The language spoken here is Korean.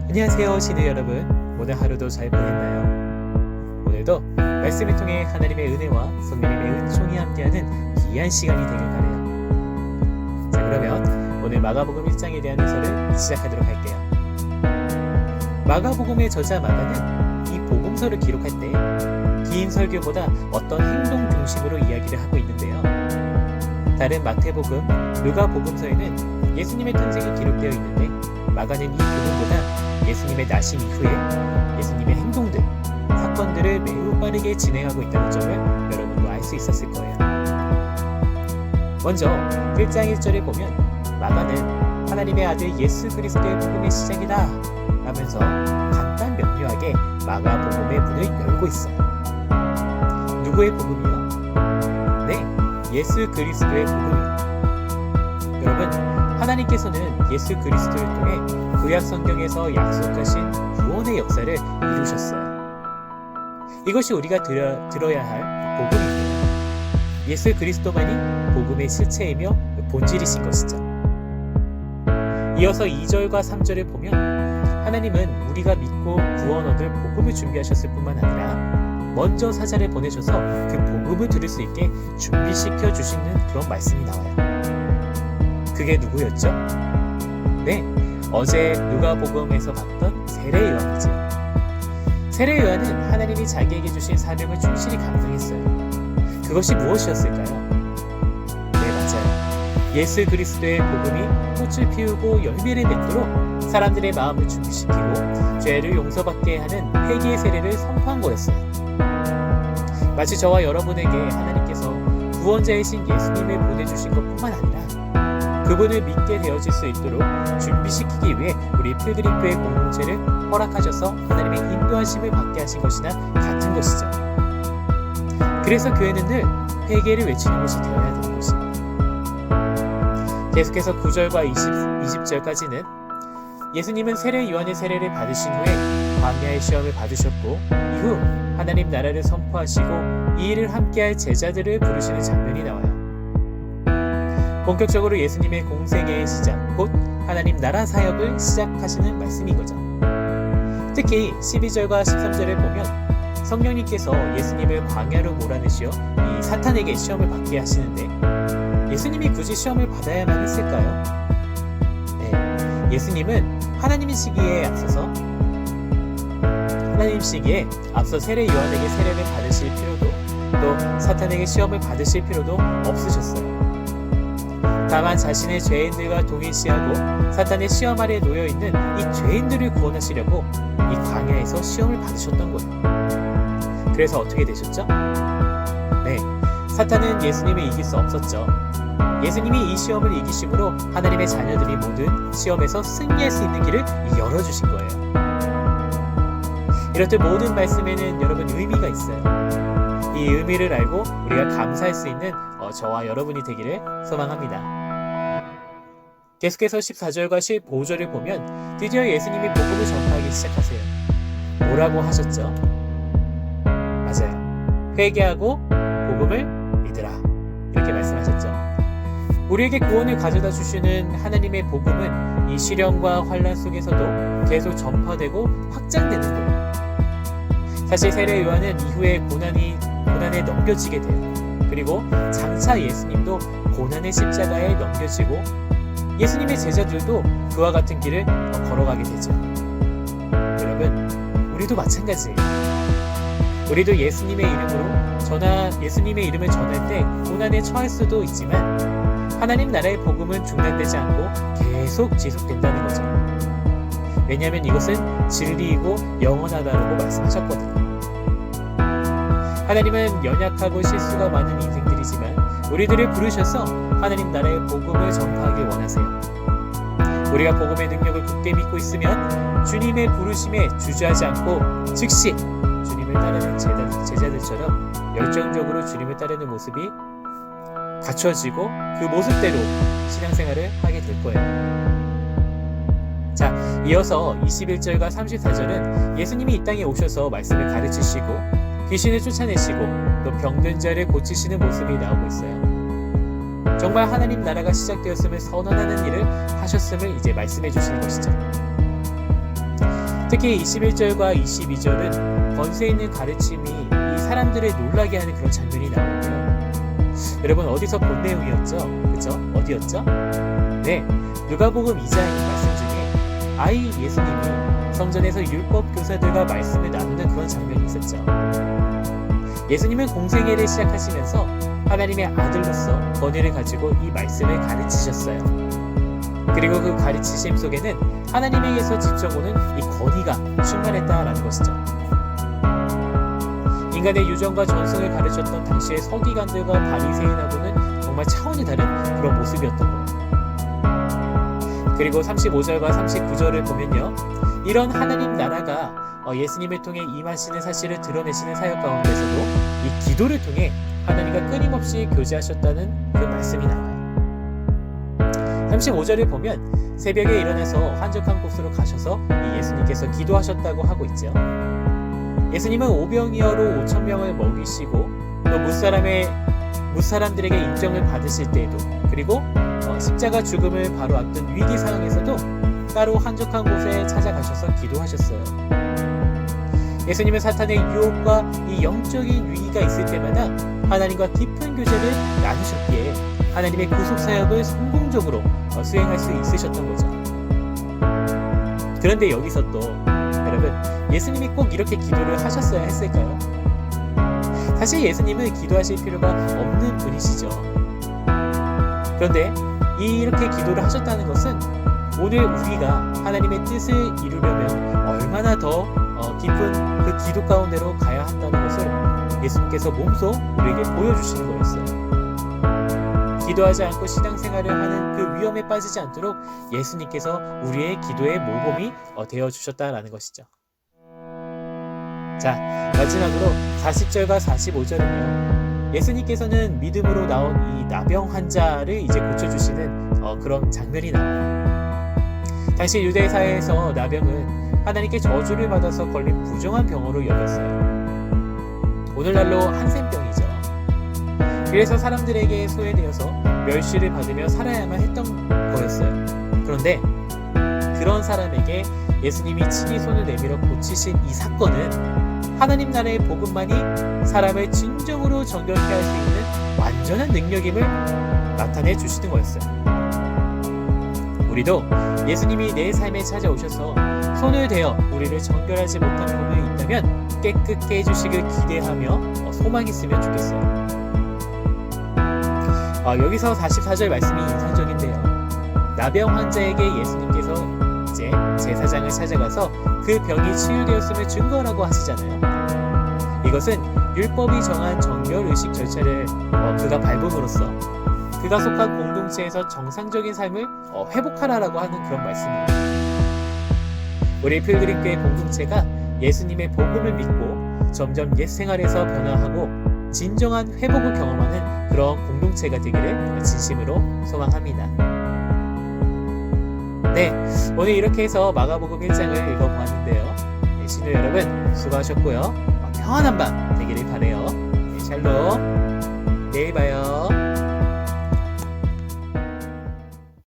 안녕하세요, 신우 여러분. 오늘 하루도 잘 보냈나요? 오늘도 말씀을 통해 하나님의 은혜와 성령님의 은총이 함께하는 귀한 시간이 되길 바라요. 자, 그러면 오늘 마가복음 1장에 대한 해설을 시작하도록 할게요. 마가복음의 저자 마가는 이 복음서를 기록할 때 긴 설교보다 어떤 행동 중심으로 이야기를 하고 있는데요. 다른 마태복음, 누가복음서에는 예수님의 탄생이 기록되어 있는데 마가는 이 부분보다 예수님의 나심 이후에 예수님의 행동들, 사건들을 매우 빠르게 진행하고 있다는 점을 여러분도 알 수 있었을 거예요. 먼저 1장 1절에 보면 마가는 하나님의 아들 예수 그리스도의 복음의 시작이다 라면서 간단 명료하게 마가복음의 문을 열고 있어요. 누구의 복음이요? 네, 예수 그리스도의 복음이요. 여러분, 하나님께서는 예수 그리스도를 통해 구약 성경에서 약속하신 구원의 역사를 이루셨어요. 이것이 우리가 들어야 할 복음입니다. 예수 그리스도만이 복음의 실체이며 본질이신 것이죠. 이어서 2절과 3절을 보면 하나님은 우리가 믿고 구원 얻을 복음을 준비하셨을 뿐만 아니라 먼저 사자를 보내셔서 그 복음을 들을 수 있게 준비시켜 주시는 그런 말씀이 나와요. 그게 누구였죠? 네, 어제 누가복음에서 봤던 세례 요한이죠. 세례 요한은 하나님이 자기에게 주신 사명을 충실히 감당했어요. 그것이 무엇이었을까요? 네, 맞아요. 예수 그리스도의 복음이 꽃을 피우고 열매를 맺도록 사람들의 마음을 준비시키고 죄를 용서받게 하는 회개의 세례를 선포한 거였어요. 마치 저와 여러분에게 하나님께서 구원자이신 예수님을 보내주신 것뿐만 아니라 그분을 믿게 되어질 수 있도록 준비시키기 위해 우리 필그림교회 공동체를 허락하셔서 하나님의 인도하심을 받게 하신 것이나 같은 것이죠. 그래서 교회는 늘 회개를 외치는 것이 되어야 되는 것입니다. 계속해서 9절과 20절까지는 예수님은 세례 요한의 세례를 받으신 후에 광야의 시험을 받으셨고 이후 하나님 나라를 선포하시고 이 일을 함께할 제자들을 부르시는 장면이 나와요. 본격적으로 예수님의 공생애의 시작, 곧 하나님 나라 사역을 시작하시는 말씀인 거죠. 특히 12절과 13절을 보면 성령님께서 예수님을 광야로 몰아내시어 이 사탄에게 시험을 받게 하시는데 예수님이 굳이 시험을 받아야만 했을까요? 네, 예수님은 하나님 시기에 앞서 세례 요한에게 세례를 받으실 필요도 또 사탄에게 시험을 받으실 필요도 없으셨어요. 다만 자신의 죄인들과 동일시하고 사탄의 시험 아래 놓여있는 이 죄인들을 구원하시려고 이 광야에서 시험을 받으셨던 거예요. 그래서 어떻게 되셨죠? 네, 사탄은 예수님을 이길 수 없었죠. 예수님이 이 시험을 이기심으로 하나님의 자녀들이 모든 시험에서 승리할 수 있는 길을 열어주신 거예요. 이렇듯 모든 말씀에는 여러분 의미가 있어요. 이 의미를 알고 우리가 감사할 수 있는 저와 여러분이 되기를 소망합니다. 계속해서 14절과 15절을 보면 드디어 예수님이 복음을 전파하기 시작하세요. 뭐라고 하셨죠? 맞아요. 회개하고 복음을 믿으라. 이렇게 말씀하셨죠. 우리에게 구원을 가져다 주시는 하나님의 복음은 이 시련과 환난 속에서도 계속 전파되고 확장되는 거예요. 사실 세례 요한은 이후에 고난에 넘겨지게 돼요. 그리고 장차 예수님도 고난의 십자가에 넘겨지고 예수님의 제자들도 그와 같은 길을 걸어가게 되죠. 여러분, 우리도 마찬가지예요. 우리도 예수님의 이름을 전할 때 고난에 처할 수도 있지만 하나님 나라의 복음은 중단되지 않고 계속 지속된다는 거죠. 왜냐하면 이것은 진리이고 영원하다라고 말씀하셨거든요. 하나님은 연약하고 실수가 많은 인생들이지만 우리들을 부르셔서 하나님 나라의 복음을 전파하길 원하세요. 우리가 복음의 능력을 굳게 믿고 있으면 주님의 부르심에 주저하지 않고 즉시 주님을 따르는 제자들처럼 열정적으로 주님을 따르는 모습이 갖춰지고 그 모습대로 신앙생활을 하게 될 거예요. 자, 이어서 21절과 34절은 예수님이 이 땅에 오셔서 말씀을 가르치시고 귀신을 쫓아내시고 또 병든 자를 고치시는 모습이 나오고 있어요. 정말 하나님 나라가 시작되었음을 선언하는 일을 하셨음을 이제 말씀해 주시는 것이죠. 특히 21절과 22절은 권세 있는 가르침이 이 사람들을 놀라게 하는 그런 장면이 나오고요. 여러분 어디서 본 내용이었죠? 그쵸? 어디였죠? 네, 누가복음 2장 말씀 중에 아이 예수님이 성전에서 율법 교사들과 말씀을 나누는 그런 장면이 있었죠. 예수님은 공생애를 시작하시면서 하나님의 아들로서 권위를 가지고 이 말씀을 가르치셨어요. 그리고 그 가르치심 속에는 하나님에게서 직접 오는 이 권위가 충만했다라는 것이죠. 인간의 유전과 전승을 가르쳤던 당시의 서기관들과 바리새인하고는 정말 차원이 다른 그런 모습이었던 거예요. 그리고 35절과 39절을 보면요, 이런 하나님 나라가 예수님을 통해 임하시는 사실을 드러내시는 사역 가운데서도 이 기도를 통해 하나님과 끊임없이 교제하셨다는 그 말씀이 나와요. 35절을 보면 새벽에 일어나서 한적한 곳으로 가셔서 예수님께서 기도하셨다고 하고 있죠. 예수님은 오병이어로 5,000명을 먹이시고 또 무사람들에게 인정을 받으실 때에도, 그리고 십자가 죽음을 바로 앞둔 위기 상황에서도 따로 한적한 곳에 찾아가셔서 기도하셨어요. 예수님은 사탄의 유혹과 이 영적인 위기가 있을 때마다 하나님과 깊은 교제를 나누셨기에 하나님의 구속 사역을 성공적으로 수행할 수 있으셨던 거죠. 그런데 여기서 또 여러분, 예수님이 꼭 이렇게 기도를 하셨어야 했을까요? 사실 예수님은 기도하실 필요가 없는 분이시죠. 그런데 이렇게 기도를 하셨다는 것은 오늘 우리가 하나님의 뜻을 이루려면 얼마나 더 깊은 그 기도 가운데로 가야 한다는 것을 예수님께서 몸소 우리에게 보여주시는 거였어요. 기도하지 않고 신앙생활을 하는 그 위험에 빠지지 않도록 예수님께서 우리의 기도의 모범이 되어주셨다라는 것이죠. 자, 마지막으로 40절과 45절은요, 예수님께서는 믿음으로 나온 이 나병 환자를 이제 고쳐주시는 그런 장면이 나와요. 당시 유대 사회에서 나병은 하나님께 저주를 받아서 걸린 부정한 병으로 여겼어요. 오늘날로 한센병이죠. 그래서 사람들에게 소외되어서 멸시를 받으며 살아야만 했던 거였어요. 그런데 그런 사람에게 예수님이 친히 손을 내밀어 고치신 이 사건은 하나님 나라의 복음만이 사람을 진정으로 정결케 할 수 있는 완전한 능력임을 나타내 주시는 거였어요. 우리도 예수님이 내 삶에 찾아오셔서 손을 대어 우리를 정결하지 못한 부분이 있다면 깨끗게 해주시길 기대하며 소망했으면 좋겠어요. 여기서 44절 말씀이 인상적인데요. 나병 환자에게 예수님께서 이제 제사장을 찾아가서 그 병이 치유되었음을 증거라고 하시잖아요. 이것은 율법이 정한 정결의식 절차를 그가 밟음으로써 그가 속한 공동체에서 정상적인 삶을 회복하라라고 하는 그런 말씀이에요. 우리 필그림교회 공동체가 예수님의 복음을 믿고 점점 옛 생활에서 변화하고 진정한 회복을 경험하는 그런 공동체가 되기를 진심으로 소망합니다. 네, 오늘 이렇게 해서 마가복음 1장을 읽어보았는데요. 신우 여러분 수고하셨고요. 평안한 밤 되기를 바라요. 샬롬. 내일 봐요.